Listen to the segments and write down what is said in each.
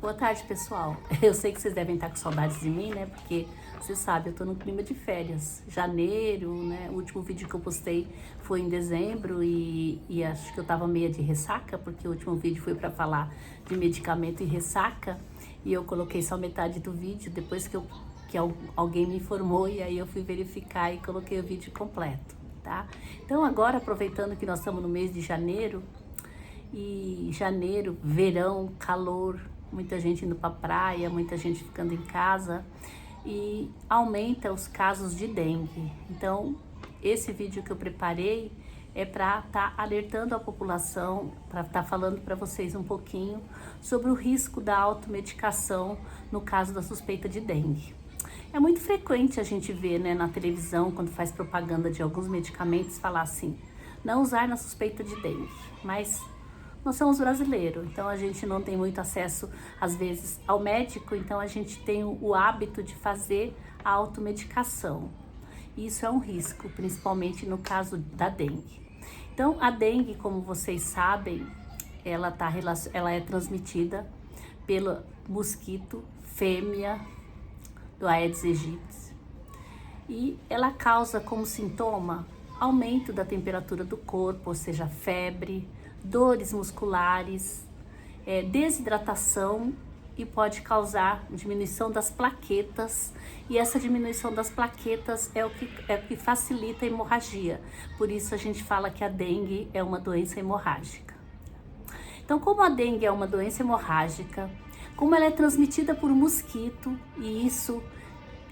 Boa tarde, pessoal. Eu sei que vocês devem estar com saudades de mim, né? Porque você sabe, eu tô no clima de férias. Janeiro, né? O último vídeo que eu postei foi em dezembro e acho que eu tava meia de ressaca, porque o último vídeo foi para falar de medicamento e ressaca e eu coloquei só metade do vídeo depois que alguém me informou e aí eu fui verificar e coloquei o vídeo completo, tá? Então agora, aproveitando que nós estamos no mês de janeiro, e janeiro, verão, calor, muita gente indo para praia, muita gente ficando em casa e aumenta os casos de dengue. Então, esse vídeo que eu preparei é para estar alertando a população, para estar falando para vocês um pouquinho sobre o risco da automedicação no caso da suspeita de dengue. É muito frequente a gente ver, né, na televisão, quando faz propaganda de alguns medicamentos, falar assim, não usar na suspeita de dengue, mas nós somos brasileiros, então a gente não tem muito acesso, às vezes, ao médico, então a gente tem o hábito de fazer a automedicação. E isso é um risco, principalmente no caso da dengue. Então, a dengue, como vocês sabem, ela é transmitida pelo mosquito fêmea do Aedes aegypti. E ela causa como sintoma aumento da temperatura do corpo, ou seja, febre, dores musculares, desidratação e pode causar diminuição das plaquetas, e essa diminuição das plaquetas é o que facilita a hemorragia. Por isso a gente fala que a dengue é uma doença hemorrágica. Então, como a dengue é uma doença hemorrágica, como ela é transmitida por mosquito, e isso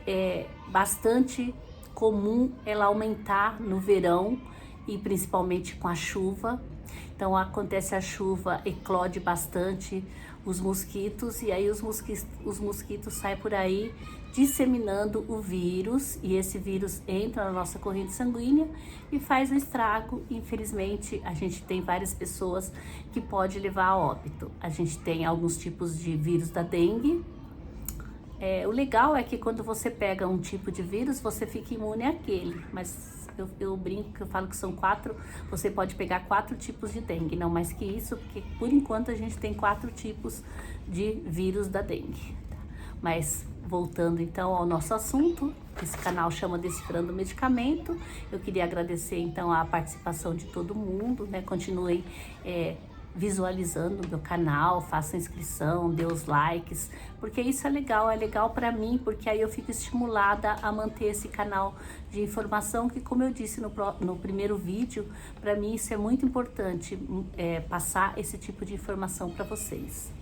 é bastante comum ela aumentar no verão e principalmente com a chuva. Então acontece a chuva, eclode bastante os mosquitos e aí os mosquitos saem por aí disseminando o vírus e esse vírus entra na nossa corrente sanguínea e faz um estrago. Infelizmente a gente tem várias pessoas que pode levar a óbito. A gente tem alguns tipos de vírus da dengue. O legal é que quando você pega um tipo de vírus, você fica imune àquele, mas eu brinco que eu falo que são 4, você pode pegar 4 tipos de dengue, não mais que isso, porque por enquanto a gente tem 4 tipos de vírus da dengue. Mas voltando então ao nosso assunto, esse canal chama Decifrando o Medicamento. Eu queria agradecer então a participação de todo mundo, né? Continuem visualizando o meu canal, faça inscrição, dê os likes, porque isso é legal para mim, porque aí eu fico estimulada a manter esse canal de informação, que como eu disse no primeiro vídeo, para mim isso é muito importante, passar esse tipo de informação para vocês.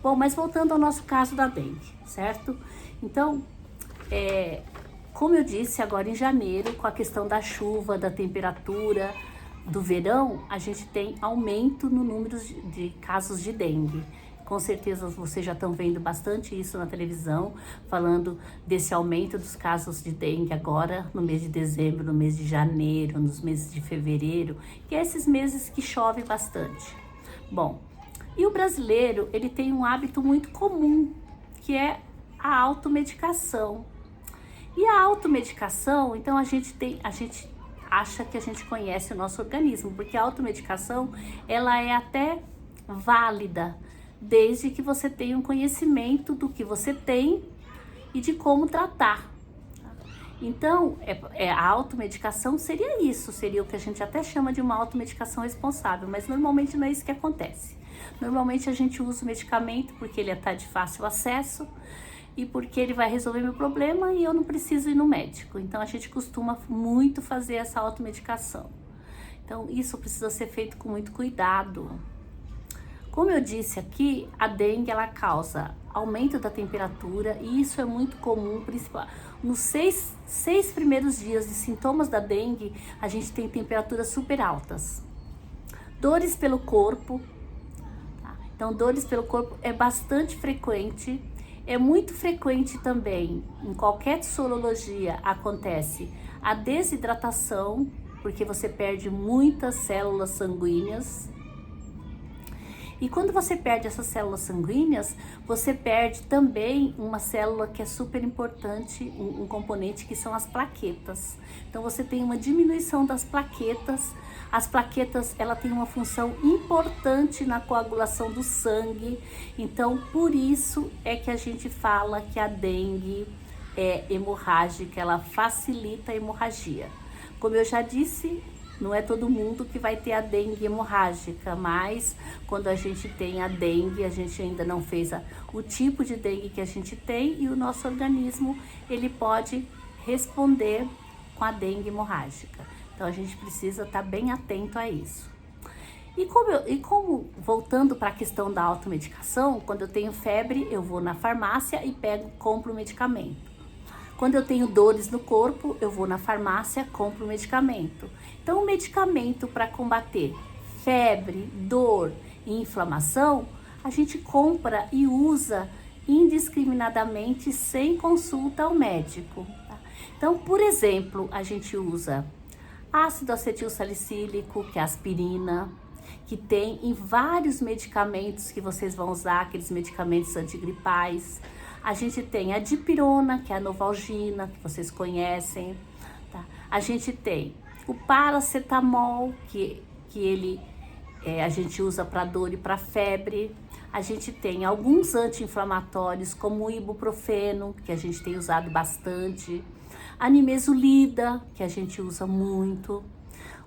Bom, mas voltando ao nosso caso da dengue, certo? Então, como eu disse, agora em janeiro, com a questão da chuva, da temperatura, do verão, a gente tem aumento no número de casos de dengue. Com certeza vocês já estão vendo bastante isso na televisão, falando desse aumento dos casos de dengue agora no mês de dezembro, no mês de janeiro, nos meses de fevereiro, que é esses meses que chove bastante. Bom, e o brasileiro, ele tem um hábito muito comum, que é a automedicação. E a automedicação, então a gente acha que a gente conhece o nosso organismo, porque a automedicação, ela é até válida, desde que você tenha um conhecimento do que você tem e de como tratar. Então, a automedicação seria isso, seria o que a gente até chama de uma automedicação responsável, mas normalmente não é isso que acontece. Normalmente a gente usa o medicamento porque ele está de fácil acesso, e porque ele vai resolver meu problema e eu não preciso ir no médico. Então a gente costuma muito fazer essa automedicação. Então isso precisa ser feito com muito cuidado. Como eu disse aqui, a dengue ela causa aumento da temperatura e isso é muito comum, principalmente nos 6 primeiros dias de sintomas da dengue, a gente tem temperaturas super altas. Dores pelo corpo, tá? Então dores pelo corpo é bastante frequente. É muito frequente também, em qualquer sorologia acontece a desidratação, porque você perde muitas células sanguíneas. E quando você perde essas células sanguíneas, você perde também uma célula que é super importante, um componente que são as plaquetas. Então você tem uma diminuição das plaquetas, As plaquetas, ela tem uma função importante na coagulação do sangue, então por isso é que a gente fala que a dengue é hemorrágica, ela facilita a hemorragia. Como eu já disse, não é todo mundo que vai ter a dengue hemorrágica, mas quando a gente tem a dengue, a gente ainda não fez o tipo de dengue que a gente tem e o nosso organismo, ele pode responder com a dengue hemorrágica. Então a gente precisa estar bem atento a isso. E como voltando para a questão da automedicação, quando eu tenho febre, eu vou na farmácia e compro o medicamento. Quando eu tenho dores no corpo, eu vou na farmácia, compro o medicamento. Então, o medicamento para combater febre, dor e inflamação, a gente compra e usa indiscriminadamente sem consulta ao médico. Tá? Então, por exemplo, a gente usa ácido acetil salicílico, que é aspirina, que tem em vários medicamentos que vocês vão usar, aqueles medicamentos antigripais. A gente tem a dipirona, que é a Novalgina, que vocês conhecem. Tá? A gente tem o paracetamol, que a gente usa para dor e para febre. A gente tem alguns anti-inflamatórios, como o ibuprofeno, que a gente tem usado bastante. A nimesulida, que a gente usa muito.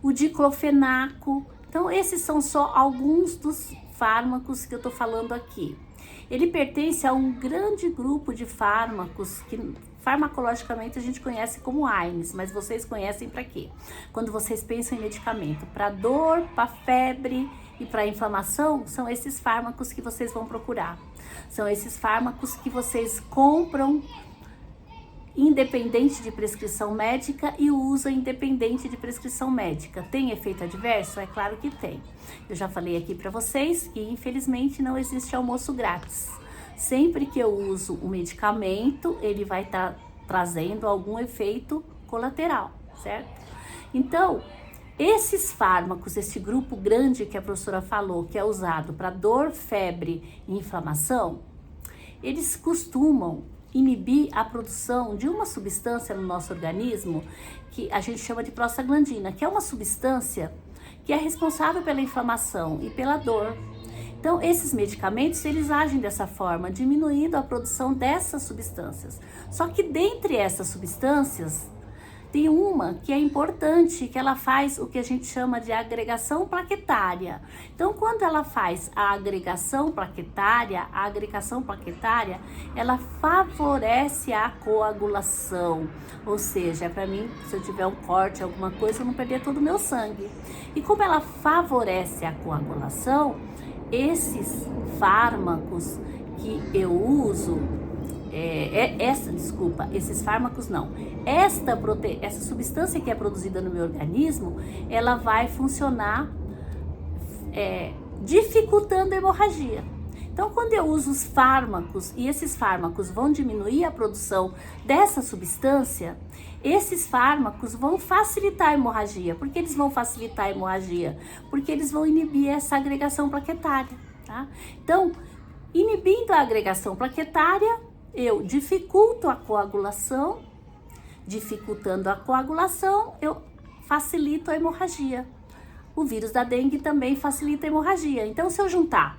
O diclofenaco. Então, esses são só alguns dos fármacos que eu tô falando aqui. Ele pertence a um grande grupo de fármacos que farmacologicamente a gente conhece como AINES, mas vocês conhecem para quê? Quando vocês pensam em medicamento para dor, para febre e para inflamação, são esses fármacos que vocês vão procurar. São esses fármacos que vocês compram independente de prescrição médica e usa independente de prescrição médica. Tem efeito adverso? É claro que tem. Eu já falei aqui para vocês que infelizmente não existe almoço grátis. Sempre que eu uso um medicamento, ele vai estar trazendo algum efeito colateral, certo? Então, esses fármacos, esse grupo grande que a professora falou, que é usado para dor, febre e inflamação, eles costumam inibir a produção de uma substância no nosso organismo que a gente chama de prostaglandina, que é uma substância que é responsável pela inflamação e pela dor. Então, esses medicamentos, eles agem dessa forma, diminuindo a produção dessas substâncias. Só que dentre essas substâncias, tem uma que é importante, que ela faz o que a gente chama de agregação plaquetária. Então, quando ela faz a agregação plaquetária, ela favorece a coagulação. Ou seja, para mim, se eu tiver um corte, alguma coisa, eu não perder todo o meu sangue. E como ela favorece a coagulação, esses fármacos que eu uso, esses fármacos não. Essa substância que é produzida no meu organismo, ela vai funcionar dificultando a hemorragia. Então, quando eu uso os fármacos e esses fármacos vão diminuir a produção dessa substância, esses fármacos vão facilitar a hemorragia. Por que eles vão facilitar a hemorragia? Porque eles vão inibir essa agregação plaquetária, tá? Então, inibindo a agregação plaquetária, eu dificulto a coagulação. Dificultando a coagulação, eu facilito a hemorragia. O vírus da dengue também facilita a hemorragia. Então, se eu juntar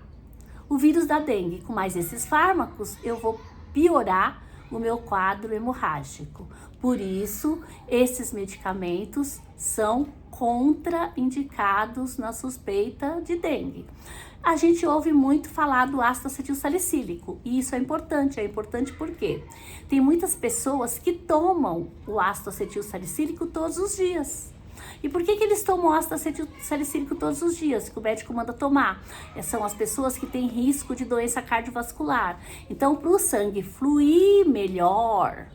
o vírus da dengue com mais esses fármacos, eu vou piorar o meu quadro hemorrágico. Por isso, esses medicamentos são contraindicados na suspeita de dengue. A gente ouve muito falar do ácido acetil salicílico, e isso é importante porque tem muitas pessoas que tomam o ácido acetil salicílico todos os dias. E por que eles tomam ácido acetil salicílico todos os dias, que o médico manda tomar? São as pessoas que têm risco de doença cardiovascular. Então, para o sangue fluir melhor,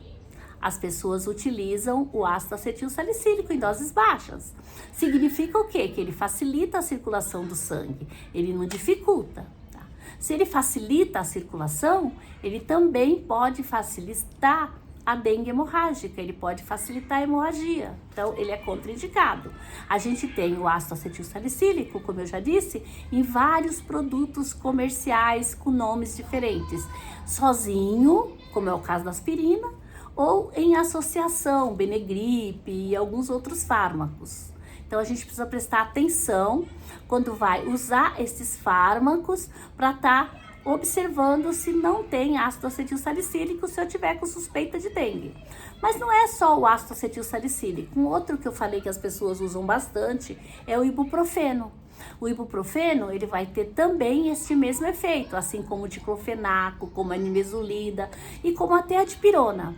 as pessoas utilizam o ácido acetil salicílico em doses baixas. Significa o quê? Que ele facilita a circulação do sangue, ele não dificulta. Tá? Se ele facilita a circulação, ele também pode facilitar a dengue hemorrágica, ele pode facilitar a hemorragia. Então, ele é contraindicado. A gente tem o ácido acetil salicílico, como eu já disse, em vários produtos comerciais com nomes diferentes. Sozinho, como é o caso da aspirina, ou em associação, Benegripe e alguns outros fármacos. Então a gente precisa prestar atenção quando vai usar esses fármacos para estar observando se não tem ácido acetilsalicílico se eu tiver com suspeita de dengue. Mas não é só o ácido acetilsalicílico. Um outro que eu falei que as pessoas usam bastante é o ibuprofeno. O ibuprofeno, ele vai ter também este mesmo efeito, assim como o diclofenaco, como a nimesulida e como até a dipirona.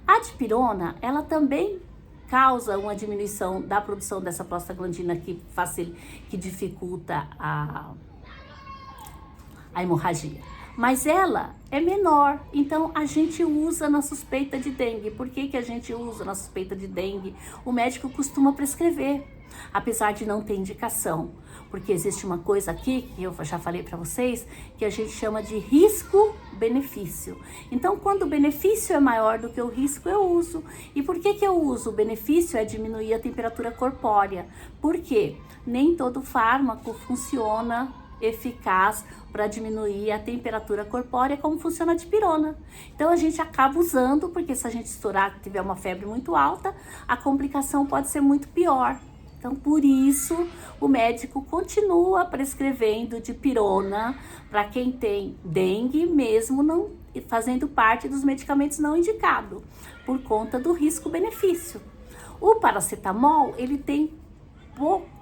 A dipirona, ela também causa uma diminuição da produção dessa prostaglandina que dificulta a hemorragia. Mas ela é menor, então a gente usa na suspeita de dengue. Por que a gente usa na suspeita de dengue? O médico costuma prescrever, apesar de não ter indicação. Porque existe uma coisa aqui, que eu já falei para vocês, que a gente chama de risco-benefício. Então, quando o benefício é maior do que o risco, eu uso. E por que eu uso? O benefício é diminuir a temperatura corpórea. Por quê? Nem todo fármaco funciona eficaz para diminuir a temperatura corpórea, como funciona a dipirona. Então a gente acaba usando, porque se a gente estourar, tiver uma febre muito alta, a complicação pode ser muito pior. Então por isso o médico continua prescrevendo dipirona para quem tem dengue, mesmo não fazendo parte dos medicamentos não indicados, por conta do risco-benefício. O paracetamol, ele tem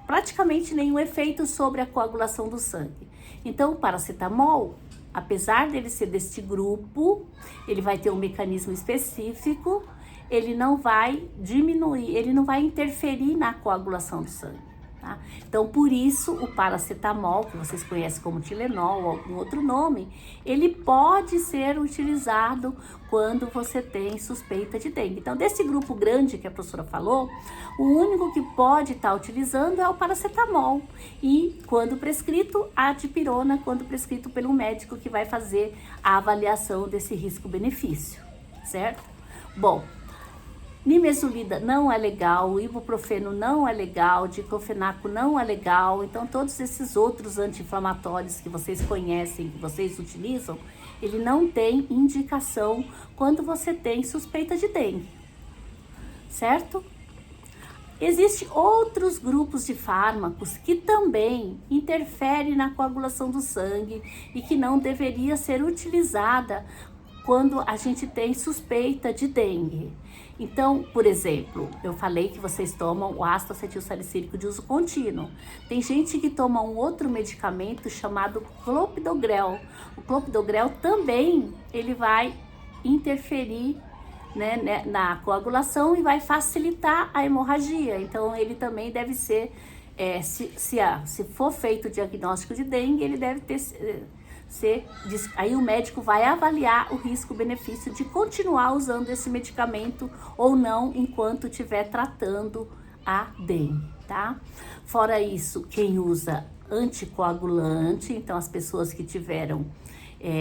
praticamente nenhum efeito sobre a coagulação do sangue. Então, o paracetamol, apesar dele ser deste grupo, ele vai ter um mecanismo específico, ele não vai diminuir, ele não vai interferir na coagulação do sangue. Tá? Então, por isso, o paracetamol, que vocês conhecem como Tilenol ou algum outro nome, ele pode ser utilizado quando você tem suspeita de dengue. Então, desse grupo grande que a professora falou, o único que pode estar utilizando é o paracetamol. E, quando prescrito, a dipirona, quando prescrito pelo médico que vai fazer a avaliação desse risco-benefício, certo? Bom, nimesulida não é legal, o ibuprofeno não é legal, o diclofenaco não é legal. Então, todos esses outros anti-inflamatórios que vocês conhecem, que vocês utilizam, ele não tem indicação quando você tem suspeita de dengue, certo? Existem outros grupos de fármacos que também interferem na coagulação do sangue e que não deveria ser utilizada quando a gente tem suspeita de dengue. Então, por exemplo, eu falei que vocês tomam o ácido acetilsalicílico de uso contínuo. Tem gente que toma um outro medicamento chamado clopidogrel. O clopidogrel também, ele vai interferir, né, na coagulação e vai facilitar a hemorragia. Então, ele também deve ser, se for feito o diagnóstico de dengue, ele deve ter... Aí o médico vai avaliar o risco-benefício de continuar usando esse medicamento ou não enquanto estiver tratando a dengue, tá? Fora isso, quem usa anticoagulante, então as pessoas que tiveram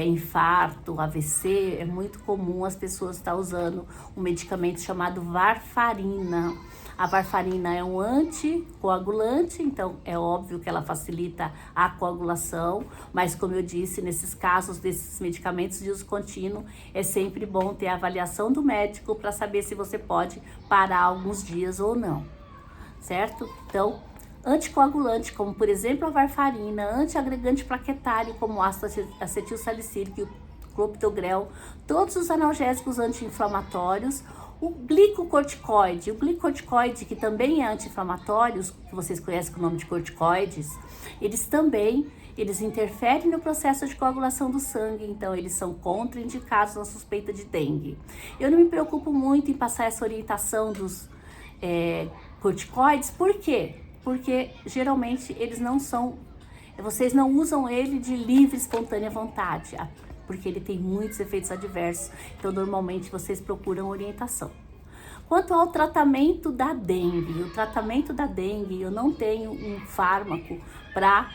infarto, AVC, é muito comum as pessoas estar usando um medicamento chamado varfarina. A varfarina é um anticoagulante, então é óbvio que ela facilita a coagulação, mas como eu disse, nesses casos desses medicamentos de uso contínuo, é sempre bom ter a avaliação do médico para saber se você pode parar alguns dias ou não, certo? Então, anticoagulante, como por exemplo a varfarina, antiagregante plaquetário, como o ácido acetilsalicílico e o clopidogrel, todos os analgésicos anti-inflamatórios. O glicocorticoide, que também é anti-inflamatório, que vocês conhecem com o nome de corticoides, eles interferem no processo de coagulação do sangue, então eles são contraindicados na suspeita de dengue. Eu não me preocupo muito em passar essa orientação dos corticoides, por quê? Porque geralmente vocês não usam ele de livre, espontânea vontade, porque ele tem muitos efeitos adversos, então normalmente vocês procuram orientação. Quanto ao tratamento da dengue, eu não tenho um fármaco para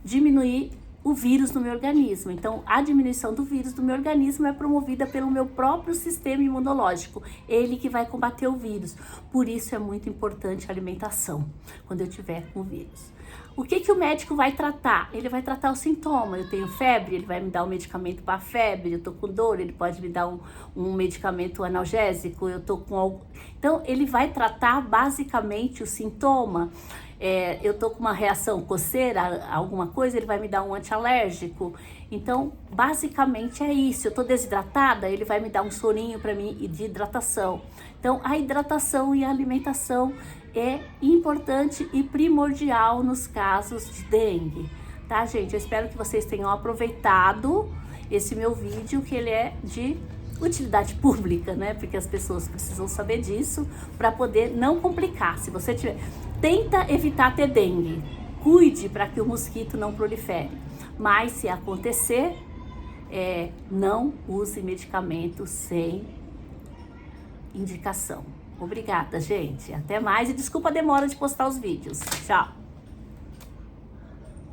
diminuir o vírus no meu organismo. Então, a diminuição do vírus do meu organismo é promovida pelo meu próprio sistema imunológico, ele que vai combater o vírus. Por isso é muito importante a alimentação, quando eu tiver com o vírus. O que o médico vai tratar? Ele vai tratar o sintoma. Eu tenho febre, ele vai me dar um medicamento para febre. Eu tô com dor, ele pode me dar um medicamento analgésico. Eu tô com algo... Então, ele vai tratar basicamente o sintoma. Eu tô com uma reação coceira, alguma coisa, ele vai me dar um antialérgico. Então, basicamente é isso. Eu tô desidratada, ele vai me dar um sorinho para mim de hidratação. Então, a hidratação e a alimentação é importante e primordial nos casos de dengue, tá, gente? Eu espero que vocês tenham aproveitado esse meu vídeo, que ele é de utilidade pública, né? Porque as pessoas precisam saber disso para poder não complicar. Se você tiver, tenta evitar ter dengue, cuide para que o mosquito não prolifere. Mas se acontecer, não use medicamento sem indicação. Obrigada, gente. Até mais e desculpa a demora de postar os vídeos. Tchau.